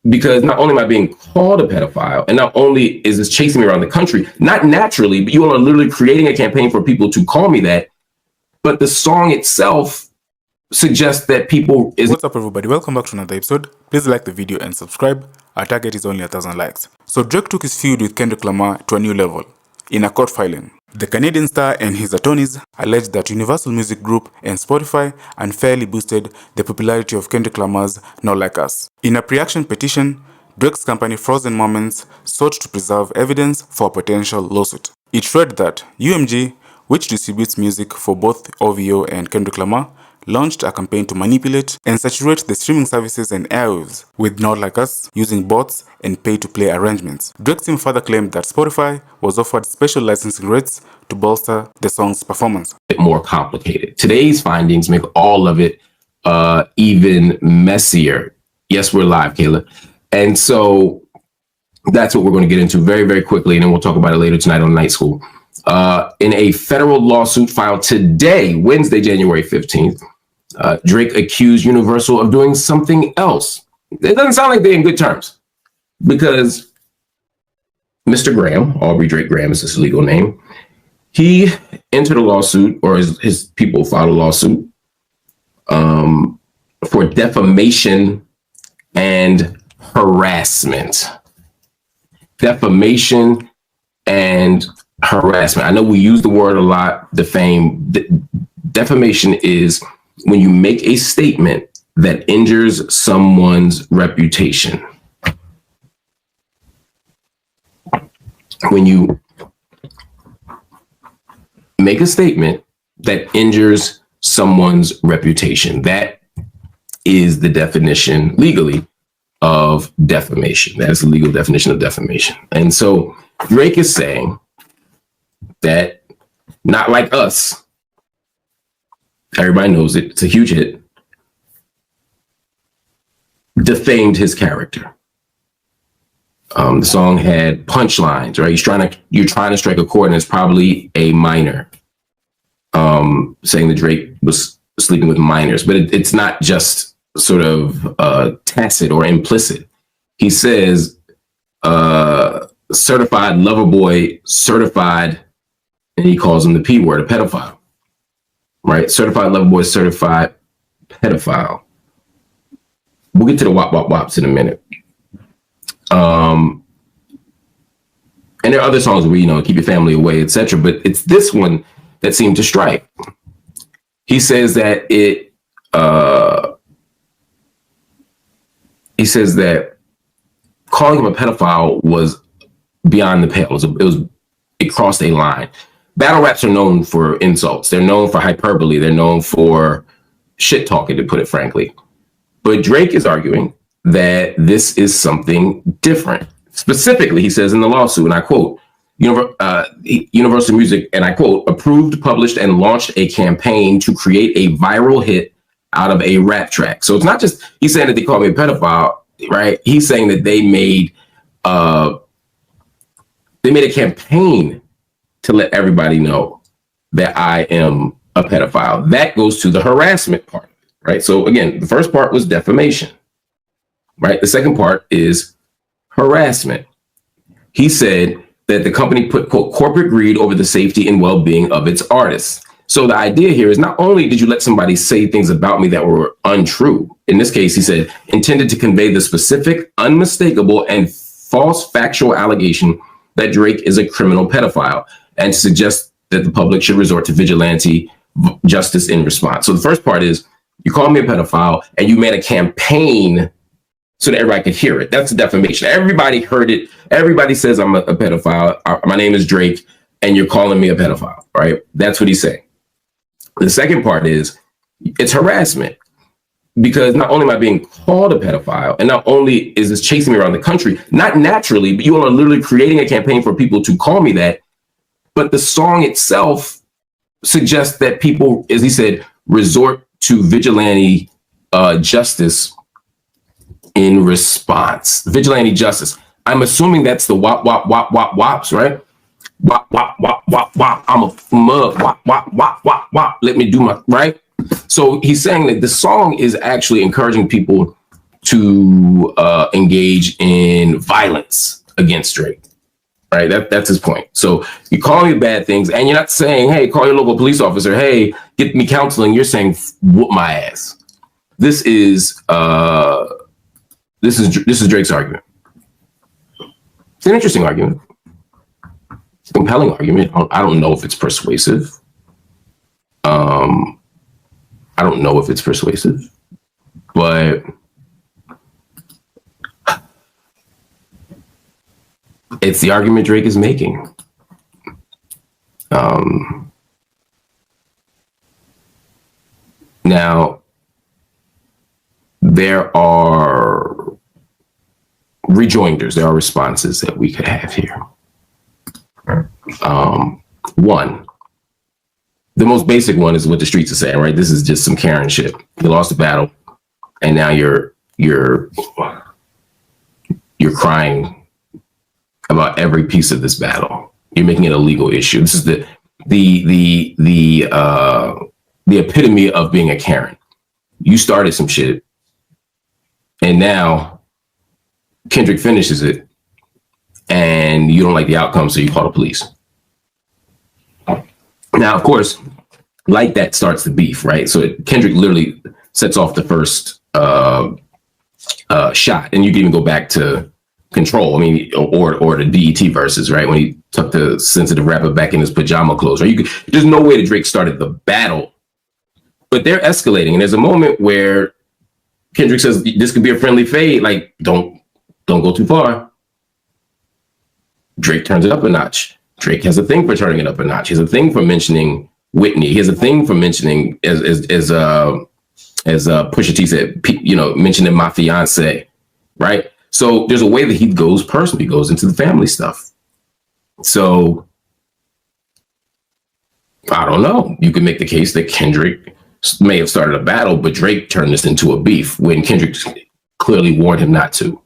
because not only am I being called a pedophile, and not only is this chasing me around the country, not naturally, but you all are literally creating a campaign for people to call me that. But the song itself suggests that people is. What's up, everybody? Welcome back to another episode. Please like the video and subscribe. Our target is only 1,000 likes. So Drake took his feud with Kendrick Lamar to a new level in a court filing. The Canadian star and his attorneys alleged that Universal Music Group and Spotify unfairly boosted the popularity of Kendrick Lamar's Not Like Us. In a pre-action petition, Drake's company Frozen Moments sought to preserve evidence for a potential lawsuit. It read that UMG, which distributes music for both OVO and Kendrick Lamar, launched a campaign to manipulate and saturate the streaming services and airwaves with Not Like Us using bots and pay-to-play arrangements. Drake's team further claimed that Spotify was offered special licensing rates to bolster the song's performance. More complicated. Today's findings make all of it even messier. Yes, we're live, Kayla. And so that's what we're going to get into very, very quickly, and then we'll talk about it later tonight on Night School. In a federal lawsuit filed today, Wednesday, January 15th, Drake accused Universal of doing something else. It doesn't sound like they're in good terms, because Mr. Graham, Aubrey Drake Graham is his legal name, he entered a lawsuit, or his people filed a lawsuit for defamation and harassment. Defamation and harassment. I know we use the word a lot, defame. Defamation is when you make a statement that injures someone's reputation. When you make a statement that injures someone's reputation, that is the definition legally of defamation. That's the legal definition of defamation. And so Drake is saying that Not Like Us, everybody knows it, it's a huge hit, defamed his character. The song had punchlines, right? You're trying to strike a chord, and it's probably a minor, saying that Drake was sleeping with minors, but it's not just sort of tacit or implicit. He says, certified lover boy, certified, and he calls him the P word, a pedophile, right? Certified lover boy, certified pedophile. We'll get to the wop wop wops in a minute. And there are other songs where, keep your family away, etc. But it's this one that seemed to strike. He says that calling him a pedophile was beyond the pale. It crossed a line. Battle raps are known for insults. They're known for hyperbole. They're known for shit talking, to put it frankly. But Drake is arguing that this is something different. Specifically, he says in the lawsuit, and I quote, Universal Music, and I quote, approved, published, and launched a campaign to create a viral hit out of a rap track. So it's not just he's saying that they called me a pedophile, right? He's saying that they made a campaign to let everybody know that I am a pedophile. That goes to the harassment part, right? So again, the first part was defamation, right? The second part is harassment. He said that the company put, quote, corporate greed over the safety and well-being of its artists. So the idea here is not only did you let somebody say things about me that were untrue, in this case, he said, intended to convey the specific, unmistakable, and false factual allegation that Drake is a criminal pedophile, and to suggest that the public should resort to vigilante justice in response. So the first part is you called me a pedophile and you made a campaign so that everybody could hear it. That's defamation. Everybody heard it. Everybody says I'm a pedophile. My name is Drake, and you're calling me a pedophile, right? That's what he's saying. The second part is it's harassment, because not only am I being called a pedophile, and not only is this chasing me around the country, not naturally, but you all are literally creating a campaign for people to call me that. But the song itself suggests that people, as he said, resort to vigilante justice in response. Vigilante justice. I'm assuming that's the wop, wop, wop, wop, wops, right? Wop, wop, wop, wop, wop. I'm a mug. Wop, wop, wop, wop, wop. Let me do my, right? So he's saying that the song is actually encouraging people to engage in violence against Drake. Right, that's his point. So you call me bad things, and you're not saying, "Hey, call your local police officer." Hey, get me counseling. You're saying, "Whoop my ass." This is Drake's argument. It's an interesting argument. It's a compelling argument. I don't know if it's persuasive. I don't know if it's persuasive, but it's the argument Drake is making. Now, there are rejoinders, there are responses that we could have here. One, the most basic one is what the streets are saying, right? This is just some Karen shit. You lost the battle, and now you're crying about every piece of this battle. You're making it a legal issue. This is the epitome of being a Karen. You started some shit, and now Kendrick finishes it, and you don't like the outcome, so you call the police. Now, of course, like that starts the beef, right? So Kendrick literally sets off the first shot, and you can even go back to Control, I mean, or the DET verses, right? When he took the sensitive rapper back in his pajama clothes, right? There's no way that Drake started the battle, but they're escalating, and there's a moment where Kendrick says, "This could be a friendly fade, like don't go too far." Drake turns it up a notch. Drake has a thing for turning it up a notch. He has a thing for mentioning Whitney. He has a thing for mentioning, as Pusha T said, mentioning my fiance, right? So there's a way that he goes personal. He goes into the family stuff. So I don't know. You could make the case that Kendrick may have started a battle, but Drake turned this into a beef when Kendrick clearly warned him not to.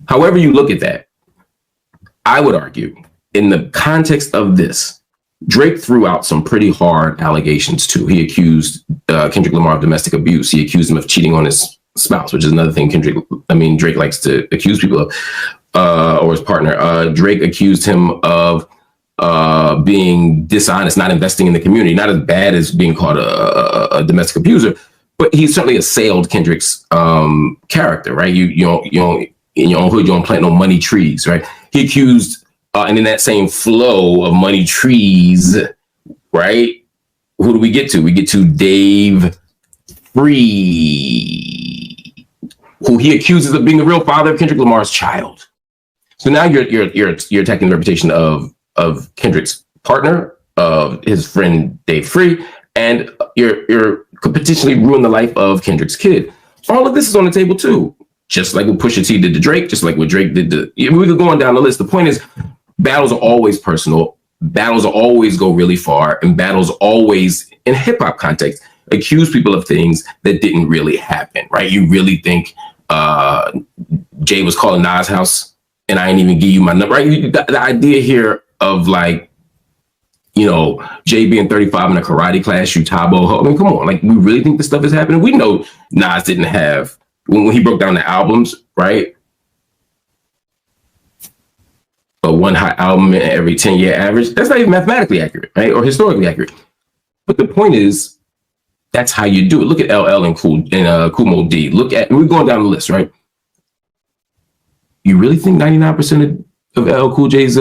However you look at that, I would argue in the context of this, Drake threw out some pretty hard allegations too. He accused Kendrick Lamar of domestic abuse. He accused him of cheating on his spouse, which is another thing Drake likes to accuse people of, or his partner. Drake accused him of being dishonest, not investing in the community, not as bad as being called a domestic abuser, but he certainly assailed Kendrick's character, right? You don't in your own hood, you don't plant no money trees, right? He accused, and in that same flow of money trees, right? Who do we get to? We get to Dave Free, who he accuses of being the real father of Kendrick Lamar's child. So now you're attacking the reputation of Kendrick's partner, of his friend Dave Free, and you're could potentially ruin the life of Kendrick's kid. All of this is on the table too, just like what Pusha T did to Drake, just like what Drake did to. We could go on down the list. The point is, battles are always personal. Battles always go really far, and battles always, in hip hop context, accuse people of things that didn't really happen, right? You really think Jay was calling Nas' house and I ain't even give you my number, right? The idea here of like, Jay being 35 in a karate class, Utabo. I mean, come on, like we really think this stuff is happening? We know Nas didn't have, when he broke down the albums, right? But one hot album every 10-year average, that's not even mathematically accurate, right? Or historically accurate. But the point is, that's how you do it. Look at LL and Kool Moe D. We're going down the list, right? You really think 99% of LL Cool J's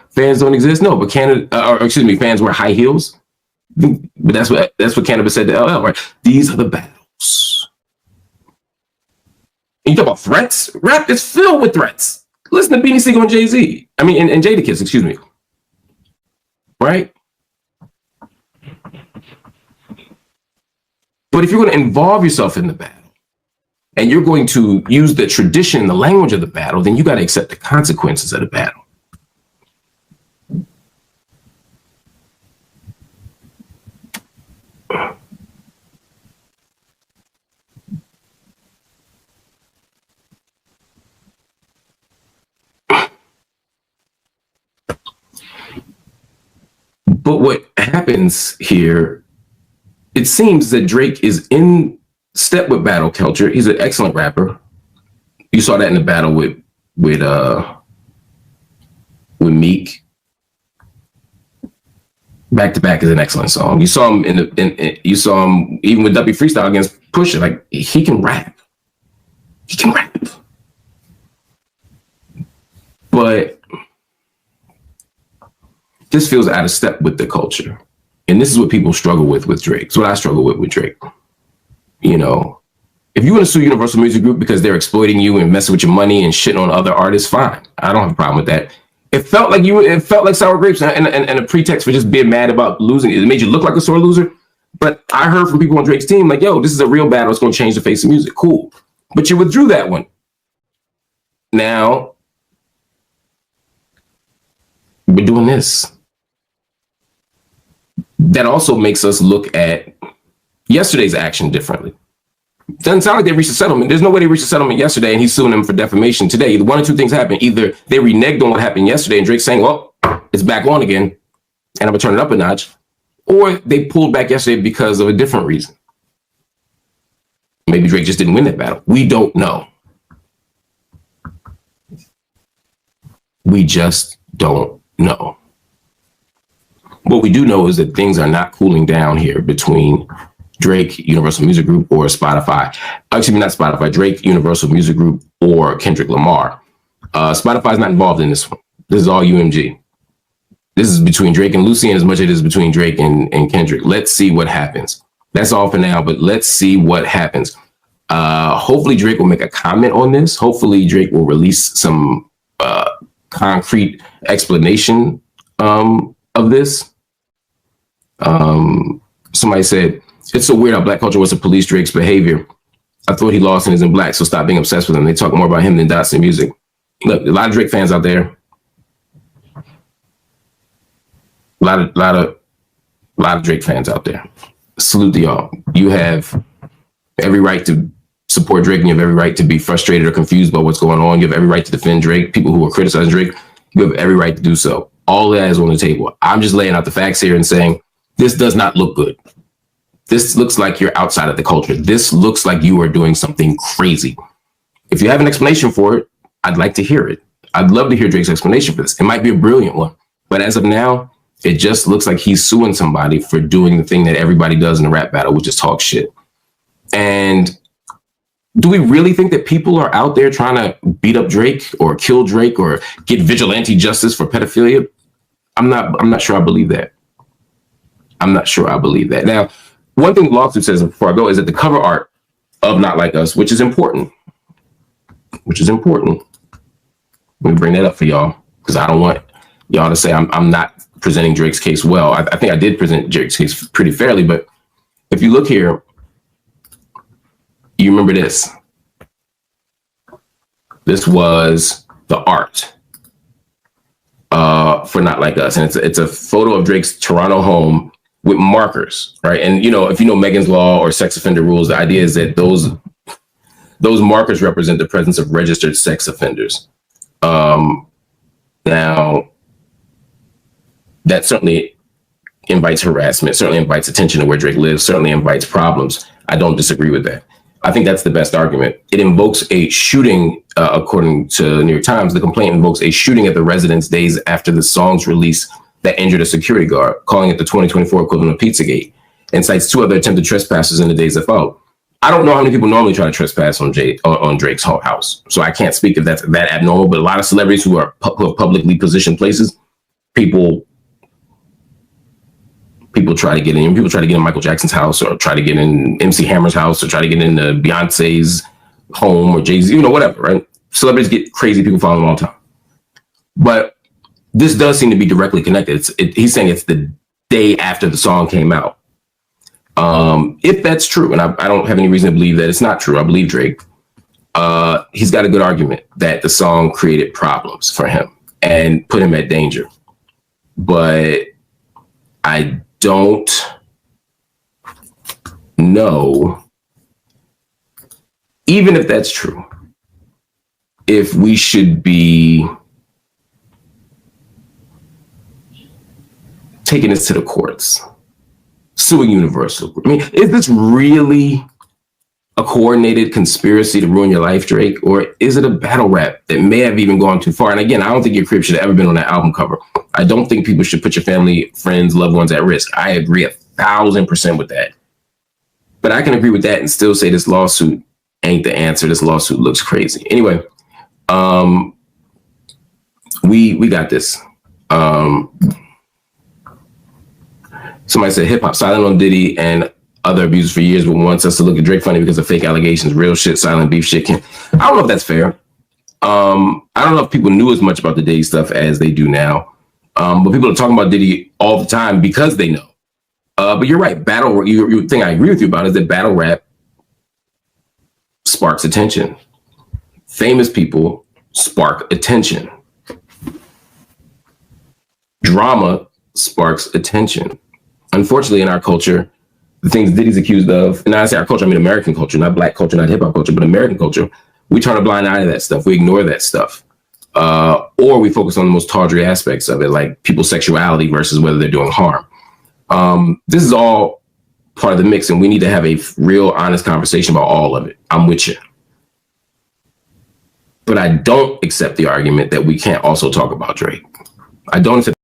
fans don't exist? No, but fans wear high heels. But that's what Cannabis said to LL, right? These are the battles. And you talk about threats? Rap is filled with threats. Listen to Beanie Sigel and Jay-Z. I mean, and Jadakiss, excuse me. Right? But if you're going to involve yourself in the battle and you're going to use the tradition, the language of the battle, then you got to accept the consequences of the battle. But what happens here, it seems that Drake is in step with battle culture. He's an excellent rapper. You saw that in the battle with Meek. Back to Back is an excellent song. You saw him you saw him even with W Freestyle against Pusha. Like, he can rap. He can rap. But this feels out of step with the culture. And this is what people struggle with Drake. It's what I struggle with Drake. You know, if you want to sue Universal Music Group because they're exploiting you and messing with your money and shitting on other artists, fine. I don't have a problem with that. It felt like sour grapes and a pretext for just being mad about losing. It made you look like a sore loser. But I heard from people on Drake's team, like, yo, this is a real battle. It's going to change the face of music. Cool. But you withdrew that one. Now, we're doing this. That also makes us look at yesterday's action differently. Doesn't sound like they reached a settlement. There's no way they reached a settlement yesterday and he's suing them for defamation today. Either one or two things happen. Either they reneged on what happened yesterday and Drake's saying, well, it's back on again and I'm going to turn it up a notch. Or they pulled back yesterday because of a different reason. Maybe Drake just didn't win that battle. We don't know. We just don't know. What we do know is that things are not cooling down here between Drake, Universal Music Group, or Spotify. Excuse me, not Spotify, Drake, Universal Music Group, or Kendrick Lamar. Spotify's not involved in this one. This is all UMG. This is between Drake and Lucy, and as much as it is between Drake and Kendrick. Let's see what happens. That's all for now, but let's see what happens. Hopefully Drake will make a comment on this. Hopefully Drake will release some concrete explanation of this. Somebody said, it's so weird how black culture wants to police Drake's behavior. I thought he lost and isn't black, so stop being obsessed with him. They talk more about him than Dots in music. Look, a lot of Drake fans out there. A lot of Drake fans out there. Salute to y'all. You have every right to support Drake, and you have every right to be frustrated or confused about what's going on. You have every right to defend Drake. People who are criticizing Drake, you have every right to do so. All that is on the table. I'm just laying out the facts here and saying, this does not look good. This looks like you're outside of the culture. This looks like you are doing something crazy. If you have an explanation for it, I'd like to hear it. I'd love to hear Drake's explanation for this. It might be a brilliant one. But as of now, it just looks like he's suing somebody for doing the thing that everybody does in a rap battle, which is talk shit. And do we really think that people are out there trying to beat up Drake or kill Drake or get vigilante justice for pedophilia? I'm not sure I believe that. I'm not sure I believe that. Now, one thing the lawsuit says before I go is that the cover art of Not Like Us, which is important. Let me bring that up for y'all because I don't want y'all to say I'm not presenting Drake's case well. I think I did present Drake's case pretty fairly, but if you look here, you remember this. This was the art for Not Like Us, and it's a photo of Drake's Toronto home with markers, right? And you know, if you know Megan's Law or sex offender rules, the idea is that those markers represent the presence of registered sex offenders. Now, that certainly invites harassment, certainly invites attention to where Drake lives, certainly invites problems. I don't disagree with that. I think that's the best argument. It invokes a shooting, according to the New York Times, the complaint invokes a shooting at the residence days after the song's release that injured a security guard, calling it the 2024 equivalent of Pizzagate, and cites two other attempted trespassers in the days that followed. I don't know how many people normally try to trespass on Drake's house, so I can't speak if that's that abnormal, but a lot of celebrities who have publicly positioned places, people try to get in. People try to get in Michael Jackson's house, or try to get in MC Hammer's house, or try to get in Beyonce's home, or Jay-Z, you know, whatever, right? Celebrities get crazy. People follow them all the time. But this does seem to be directly connected. He's saying it's the day after the song came out. If that's true, and I don't have any reason to believe that it's not true, I believe Drake, he's got a good argument that the song created problems for him and put him at danger. But I don't know, even if that's true, if we should be taking this to the courts, suing Universal. I mean, is this really a coordinated conspiracy to ruin your life, Drake? Or is it a battle rap that may have even gone too far? And again, I don't think your crib should have ever been on that album cover. I don't think people should put your family, friends, loved ones at risk. I agree 1,000% with that. But I can agree with that and still say this lawsuit ain't the answer. This lawsuit looks crazy. Anyway, we got this. Somebody said hip hop silent on Diddy and other abusers for years, but wants us to look at Drake funny because of fake allegations. Real shit, silent beef shit. I don't know if that's fair. I don't know if people knew as much about the Diddy stuff as they do now. But people are talking about Diddy all the time because they know. But you're right. Your thing I agree with you about is that battle rap sparks attention. Famous people spark attention. Drama sparks attention. Unfortunately, in our culture, the things Diddy's accused of, and I say our culture, I mean American culture, not black culture, not hip hop culture, but American culture, we turn a blind eye to that stuff. We ignore that stuff. Or we focus on the most tawdry aspects of it, like people's sexuality versus whether they're doing harm. This is all part of the mix, and we need to have a real honest conversation about all of it. I'm with you. But I don't accept the argument that we can't also talk about Drake. I don't accept